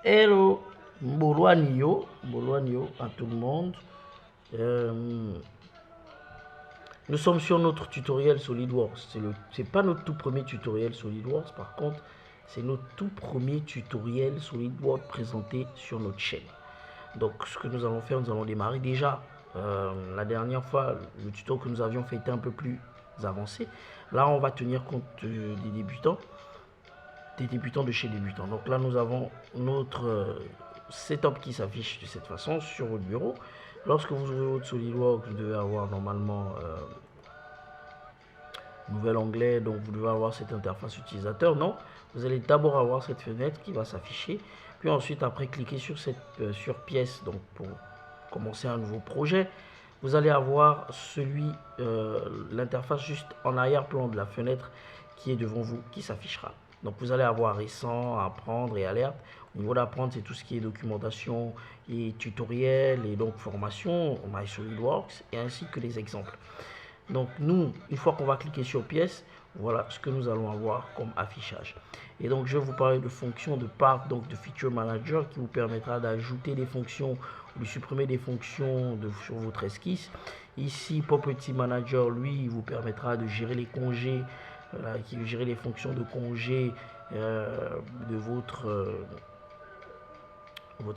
Hello, Mbolo à tout le monde. Nous sommes sur notre tutoriel SolidWorks. C'est pas notre tout premier tutoriel SolidWorks, par contre, c'est notre tout premier tutoriel SolidWorks présenté sur notre chaîne. Donc, ce que nous allons faire, nous allons démarrer déjà. La dernière fois, le tuto que nous avions fait était un peu plus avancé. Là, on va tenir compte des débutants de chez débutants. Donc là, nous avons notre setup qui s'affiche de cette façon sur votre bureau. Lorsque vous ouvrez votre SolidWorks, vous devez avoir normalement nouvel onglet, donc vous devez avoir cette interface utilisateur. Non, vous allez d'abord avoir cette fenêtre qui va s'afficher, puis ensuite après cliquer sur sur pièce, donc pour commencer un nouveau projet. Vous allez avoir l'interface juste en arrière-plan de la fenêtre qui est devant vous, qui s'affichera. Donc vous allez avoir récent, apprendre et alerte. Au niveau d'apprendre, c'est tout ce qui est documentation et tutoriel et donc formation, My SolidWorks et ainsi que les exemples. Donc nous, une fois qu'on va cliquer sur pièce, voilà ce que nous allons avoir comme affichage. Et donc je vais vous parler de fonctions de part, donc de Feature Manager qui vous permettra d'ajouter des fonctions ou de supprimer des fonctions sur votre esquisse. Ici, Property Manager, lui, il vous permettra de gérer les congés, qui gérer les fonctions de congés de votre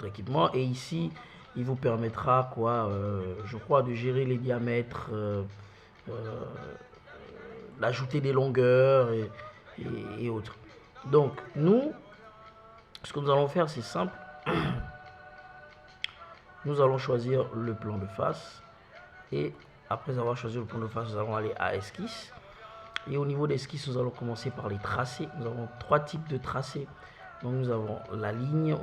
équipement. Et ici, il vous permettra je crois, de gérer les diamètres, d'ajouter des longueurs et autres. Donc nous, ce que nous allons faire, c'est simple. Nous allons choisir le plan de face et après avoir choisi le plan de face, nous allons aller à esquisse. Et au niveau d'esquisse, nous allons commencer par les tracés. Nous avons trois types de tracés. Donc nous avons la ligne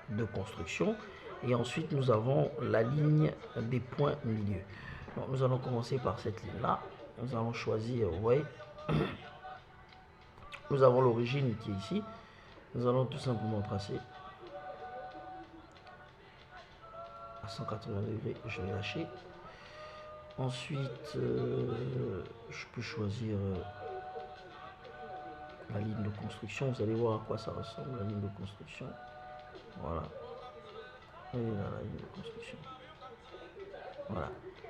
de construction et ensuite nous avons la ligne des points milieu. Donc nous allons commencer par cette ligne là. Nous allons choisir ouais. Nous avons l'origine qui est ici. Nous allons tout simplement tracer à 180 degrés. Je vais lâcher. Ensuite, je peux choisir la ligne de construction. Vous allez voir à quoi ça ressemble, la ligne de construction. Voilà. Et là, la ligne de construction. Voilà.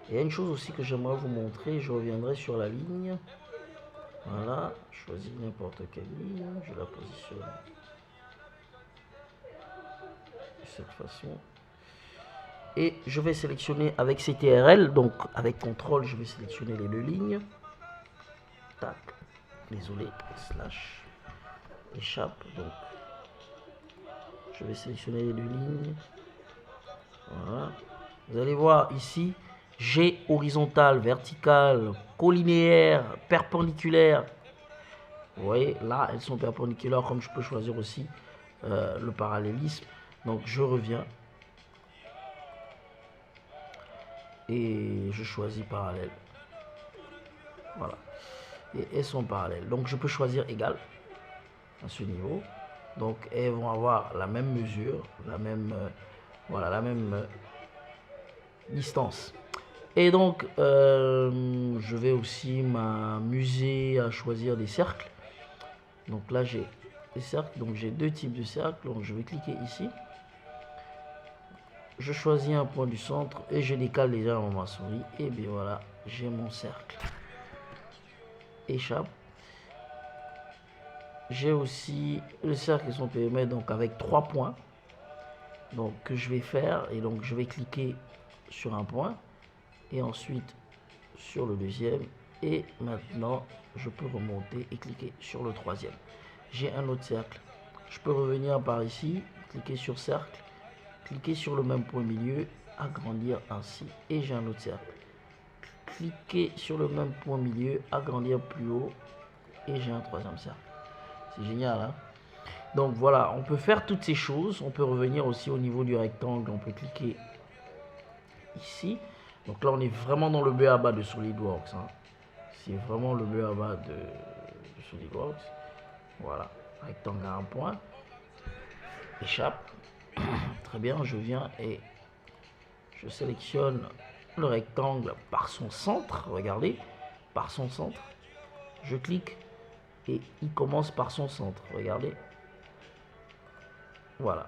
Et il y a une chose aussi que j'aimerais vous montrer. Je reviendrai sur la ligne. Voilà. Je choisis n'importe quelle ligne. Je la positionne de cette façon. Et je vais sélectionner avec CTRL, donc avec CTRL, je vais sélectionner les deux lignes. Tac. Désolé, slash échappe. Donc, je vais sélectionner les deux lignes. Voilà. Vous allez voir ici, G horizontal, vertical, collinéaire, perpendiculaire. Vous voyez, là, elles sont perpendiculaires, comme je peux choisir aussi le parallélisme. Donc, je reviens. Et je choisis parallèle. Voilà. Et elles sont parallèles. Donc, je peux choisir égal à ce niveau. Donc, elles vont avoir la même mesure, la même distance. Et donc, je vais aussi m'amuser à choisir des cercles. Donc là, j'ai des cercles. Donc, j'ai deux types de cercles. Donc, je vais cliquer ici. Je choisis un point du centre et je décale déjà ma souris. Et bien voilà, j'ai mon cercle. Échappe. J'ai aussi le cercle qui sont périmètres donc avec 3 points. Donc que je vais faire et donc je vais cliquer sur un point et ensuite sur le deuxième et maintenant je peux remonter et cliquer sur le troisième. J'ai un autre cercle. Je peux revenir par ici, cliquer sur cercle, cliquer sur le même point milieu, agrandir ainsi et j'ai un autre cercle. Cliquer sur le même point milieu, agrandir plus haut et j'ai un troisième cercle. C'est génial, hein? Donc voilà, on peut faire toutes ces choses. On peut revenir aussi au niveau du rectangle. On peut cliquer ici. Donc là, on est vraiment dans le b.a.-ba de SolidWorks, hein. C'est vraiment le b.a.-ba de SolidWorks. Voilà, rectangle à un point. Échappe. Très bien, je viens et je sélectionne le rectangle par son centre. Regardez, par son centre. Je clique et il commence par son centre. Regardez. Voilà,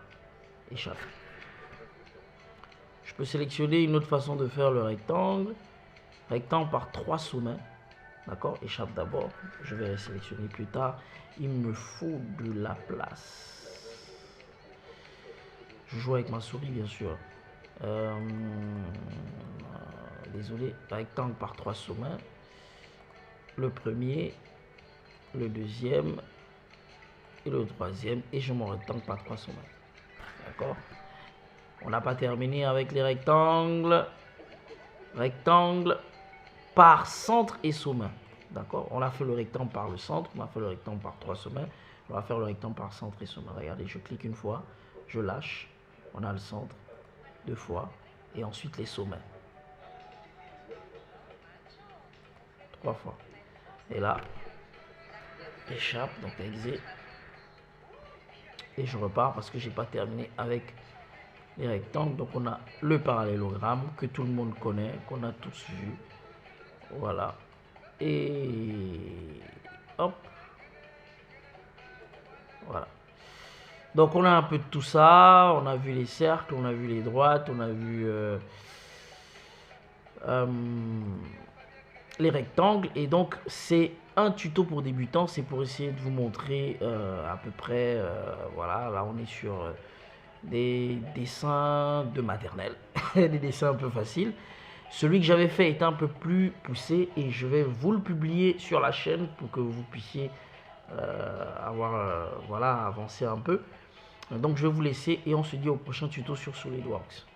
échappe. Je peux sélectionner une autre façon de faire le rectangle. Rectangle par 3 sommets. D'accord, échappe d'abord. Je vais sélectionner plus tard. Il me faut de la place. Je joue avec ma souris, bien sûr. Désolé, rectangle par 3 sommets. Le premier, le deuxième et le troisième. Et je m'en rectangle par 3 sommets. D'accord. On n'a pas terminé avec les rectangles. Rectangle par centre et sommet. D'accord. On a fait le rectangle par le centre. On a fait le rectangle par 3 sommets. On va faire le rectangle par centre et sommet. Regardez, je clique une fois. Je lâche. On a le centre. 2 fois. Et ensuite les sommets. 3 fois. Et là, échappe. Donc exit. Et je repars parce que j'ai pas terminé avec les rectangles. Donc on a le parallélogramme que tout le monde connaît, qu'on a tous vu. Voilà. Et hop. Voilà. Donc on a un peu de tout ça. On a vu les cercles, on a vu les droites, on a vu les rectangles. Et donc c'est un tuto pour débutants. C'est pour essayer de vous montrer à peu près. Voilà, là on est sur des dessins de maternelle. Des dessins un peu faciles. Celui que j'avais fait est un peu plus poussé et je vais vous le publier sur la chaîne pour que vous puissiez voilà, avancer un peu. Donc je vais vous laisser et on se dit au prochain tuto sur SolidWorks.